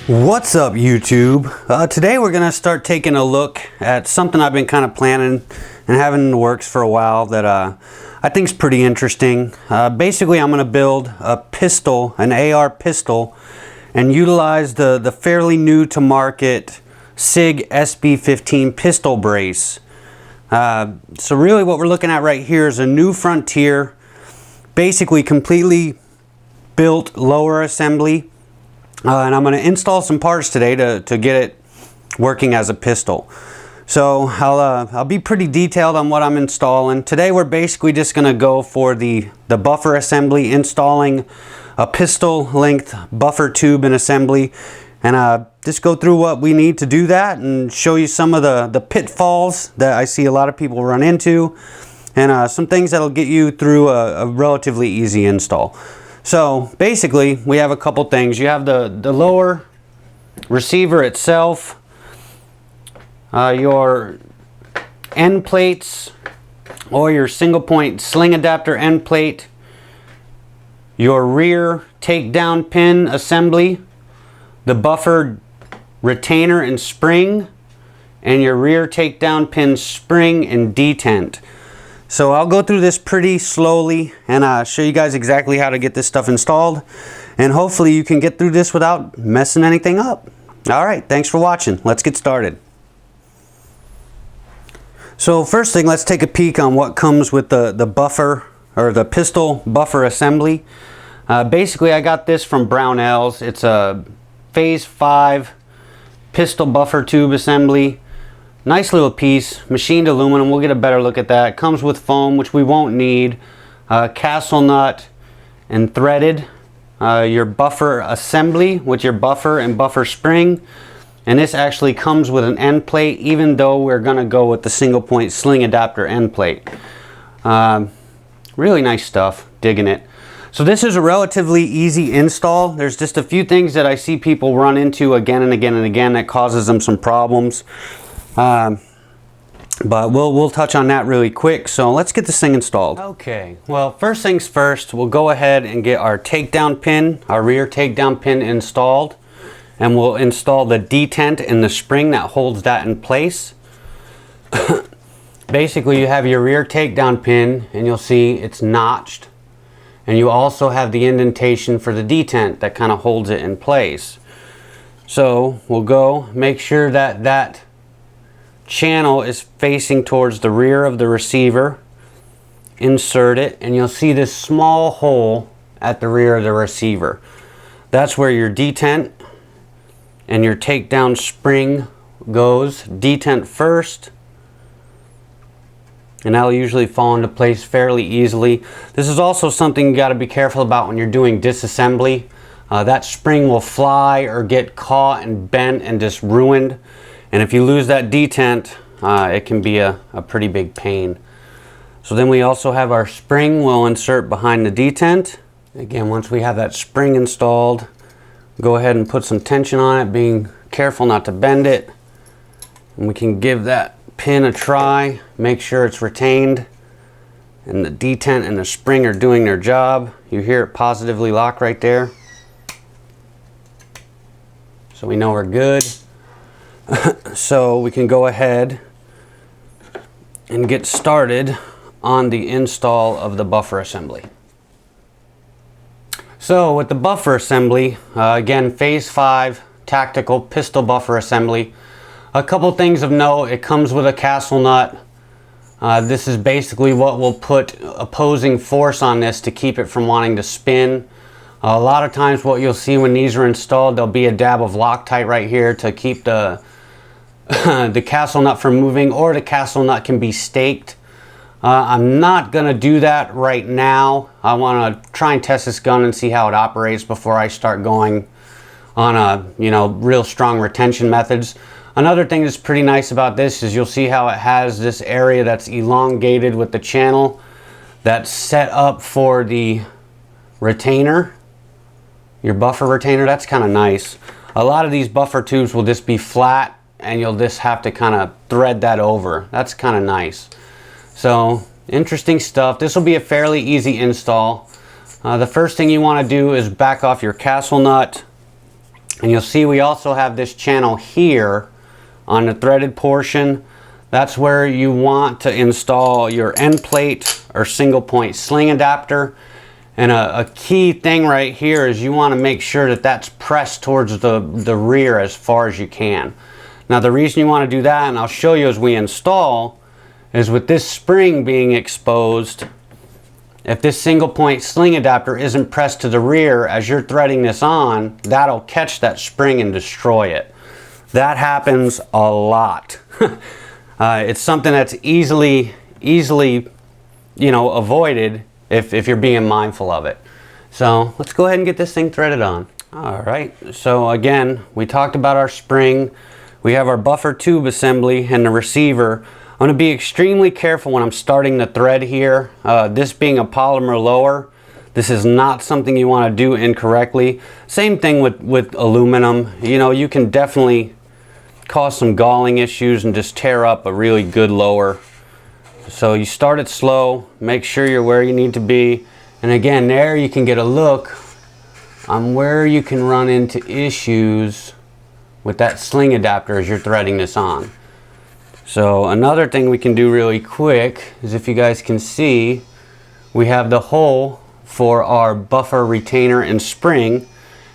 What's up, YouTube? Today we're going to start taking a look at something I've been kind of planning and having in the works for a while that I think is pretty interesting. Basically, I'm going to build a pistol, an AR pistol, and utilize the fairly new to market SIG SB-15 pistol brace. So really what we're looking at right here is a new frontier, basically completely built lower assembly. And I'm going to install some parts today to get it working as a pistol. So I'll be pretty detailed on what I'm installing. Today we're basically just going to go for the buffer assembly, installing a pistol length buffer tube and assembly, and just go through what we need to do that and show you some of the pitfalls that I see a lot of people run into, and some things that'll get you through a relatively easy install. So basically we have a couple things. You have the lower receiver itself, your end plates or your single point sling adapter end plate, your rear takedown pin assembly, the buffer retainer and spring, and your rear takedown pin spring and detent. So I'll go through this pretty slowly and show you guys exactly how to get this stuff installed, and hopefully you can get through this without messing anything up. Alright, thanks for watching. Let's get started. So first thing, let's take a peek on what comes with the buffer, or the pistol buffer assembly. Basically I got this from Brownells. It's a phase 5 pistol buffer tube assembly. Nice little piece, machined aluminum. We'll get a better look at that. It comes with foam, which we won't need, castle nut, and threaded. Your buffer assembly with your buffer and buffer spring. And this actually comes with an end plate, even though we're going to go with the single point sling adapter end plate. Really nice stuff, digging it. So this is a relatively easy install. There's just a few things that I see people run into again and again and again that causes them some problems. But we'll touch on that really quick. So let's get this thing installed. Okay, well, first things first, we'll go ahead and get our takedown pin, our rear takedown pin installed, and we'll install the detent and the spring that holds that in place. Basically, you have your rear takedown pin, and you'll see it's notched, and you also have the indentation for the detent that kind of holds it in place. So we'll go make sure that that channel is facing towards the rear of the receiver. Insert it, and you'll see this small hole at the rear of the receiver. That's where your detent and your takedown spring goes. Detent first, and that'll usually fall into place fairly easily. This is also something you got to be careful about when you're doing disassembly. That spring will fly or get caught and bent and just ruined. And if you lose that detent, it can be a pretty big pain. So then we also have our spring we'll insert behind the detent. Again, once we have that spring installed, go ahead and put some tension on it, being careful not to bend it. And we can give that pin a try, make sure it's retained, and the detent and the spring are doing their job. You hear it positively lock right there. So we know we're good. So we can go ahead and get started on the install of the buffer assembly. So with the buffer assembly, again, phase 5 tactical pistol buffer assembly. A couple things of note: it comes with a castle nut. This is basically what will put opposing force on this to keep it from wanting to spin. A lot of times what you'll see when these are installed, there'll be a dab of Loctite right here to keep the castle nut from moving, or the castle nut can be staked. I'm not going to do that right now. I want to try and test this gun and see how it operates before I start going on real strong retention methods. Another thing that's pretty nice about this is you'll see how it has this area that's elongated with the channel that's set up for the retainer, your buffer retainer. That's kind of nice. A lot of these buffer tubes will just be flat, and you'll just have to kind of thread that over. That's kind of nice. So interesting stuff. This will be a fairly easy install. The first thing you want to do is back off your castle nut And you'll see we also have this channel here on the threaded portion. That's where you want to install your end plate or single point sling adapter. And a key thing right here is you want to make sure that that's pressed towards the rear as far as you can. Now the reason you want to do that, and I'll show you as we install, is with this spring being exposed, if this single point sling adapter isn't pressed to the rear as you're threading this on, that'll catch that spring and destroy it. That happens a lot. It's something that's easily avoided if you're being mindful of it. So let's go ahead and get this thing threaded on. All right, so again, we talked about our spring. We have our buffer tube assembly and the receiver. I'm going to be extremely careful when I'm starting the thread here. This being a polymer lower, this is not something you want to do incorrectly. Same thing with aluminum. You know, you can definitely cause some galling issues and just tear up a really good lower. So you start it slow, make sure you're where you need to be. And again, there you can get a look on where you can run into issues with that sling adapter as you're threading this on. So another thing we can do really quick is, if you guys can see, we have the hole for our buffer retainer and spring,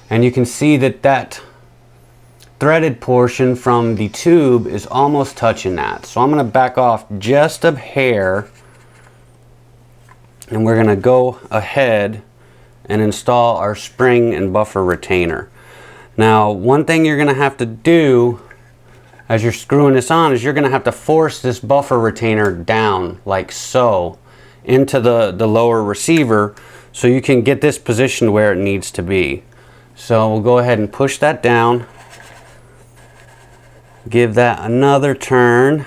and you can see that threaded portion from the tube is almost touching that. So I'm going to back off just a hair, and we're going to go ahead and install our spring and buffer retainer. Now, one thing you're going to have to do as you're screwing this on is you're going to have to force this buffer retainer down like so into the lower receiver so you can get this positioned where it needs to be. So we'll go ahead and push that down. Give that another turn,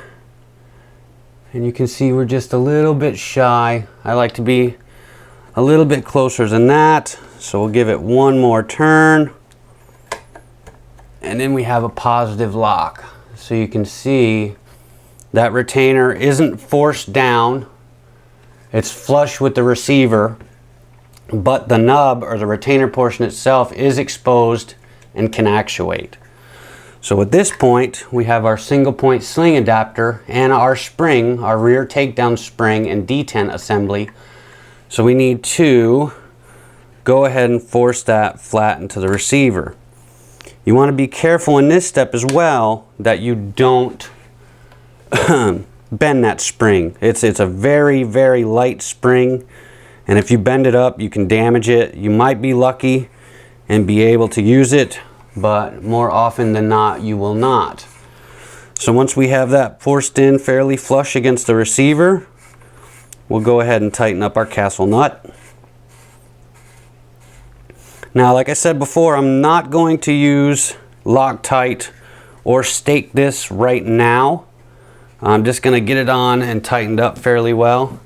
and you can see we're just a little bit shy. I like to be a little bit closer than that, so we'll give it one more turn, and then we have a positive lock. So you can see that retainer isn't forced down, it's flush with the receiver, but the nub or the retainer portion itself is exposed and can actuate. So at this point, we have our single point sling adapter and our spring, our rear takedown spring and detent assembly. So we need to go ahead and force that flat into the receiver. You want to be careful in this step as well that you don't bend that spring. It's a very, very light spring, and if you bend it up, you can damage it. You might be lucky and be able to use it, but more often than not, you will not. So once we have that forced in fairly flush against the receiver, we'll go ahead and tighten up our castle nut. Now, like I said before, I'm not going to use Loctite or stake this right now. I'm just going to get it on and tightened up fairly well.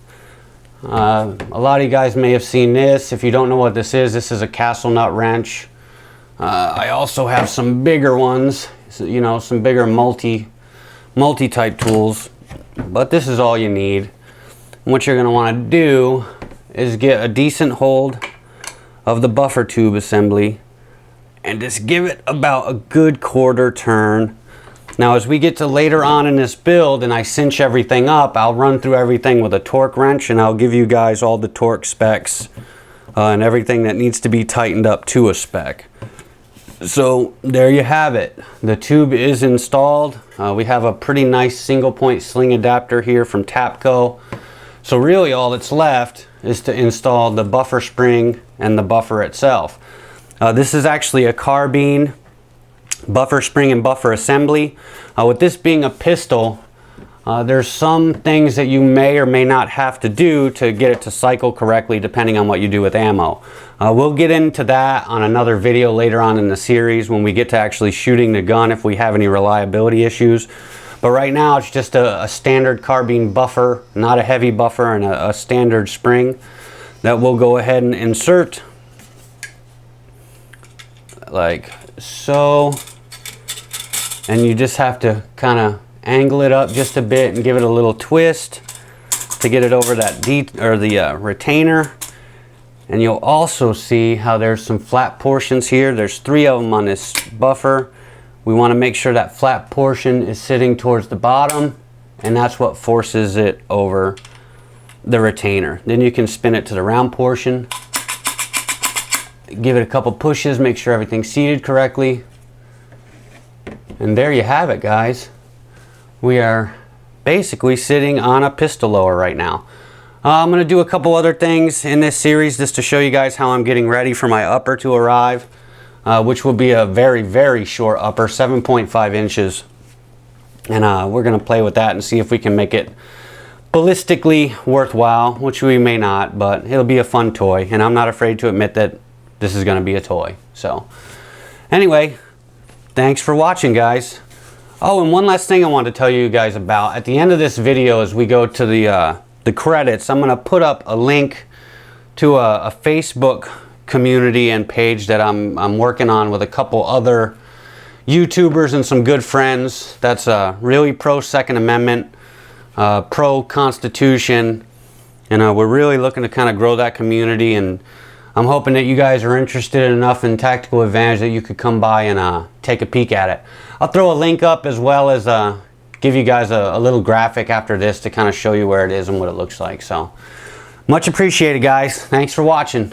A lot of you guys may have seen this. If you don't know what this is a castle nut wrench. I also have some bigger ones, you know, some bigger multi-type tools, but this is all you need. And what you're going to want to do is get a decent hold of the buffer tube assembly and just give it about a good quarter turn. Now, as we get to later on in this build and I cinch everything up, I'll run through everything with a torque wrench, and I'll give you guys all the torque specs and everything that needs to be tightened up to a spec. So there you have it. The tube is installed. We have a pretty nice single point sling adapter here from Tapco. So really all that's left is to install the buffer spring and the buffer itself. This is actually a carbine buffer spring and buffer assembly. With this being a pistol, there's some things that you may or may not have to do to get it to cycle correctly depending on what you do with ammo. We'll get into that on another video later on in the series when we get to actually shooting the gun if we have any reliability issues. But right now it's just a standard carbine buffer, not a heavy buffer, and a standard spring that we'll go ahead and insert like so. And you just have to kind of angle it up just a bit and give it a little twist to get it over that retainer. And you'll also see how there's some flat portions here. There's 3 of them on this buffer. We want to make sure that flat portion is sitting towards the bottom, and that's what forces it over the retainer. Then you can spin it to the round portion. Give it a couple pushes, make sure everything's seated correctly. And there you have it, guys. We are basically sitting on a pistol lower right now. I'm going to do a couple other things in this series just to show you guys how I'm getting ready for my upper to arrive, which will be a very, very short upper, 7.5 inches. And we're going to play with that and see if we can make it ballistically worthwhile, which we may not, but it'll be a fun toy. And I'm not afraid to admit that this is going to be a toy. So anyway, thanks for watching, guys. Oh, and one last thing I want to tell you guys about. At the end of this video, as we go to the credits, I'm going to put up a link to a Facebook community and page that I'm working on with a couple other YouTubers and some good friends. That's really pro Second Amendment, pro Constitution, and we're really looking to kind of grow that community. And I'm hoping that you guys are interested enough in Tactical Advantage that you could come by and take a peek at it. I'll throw a link up as well as give you guys a little graphic after this to kind of show you where it is and what it looks like. So much appreciated, guys. Thanks for watching.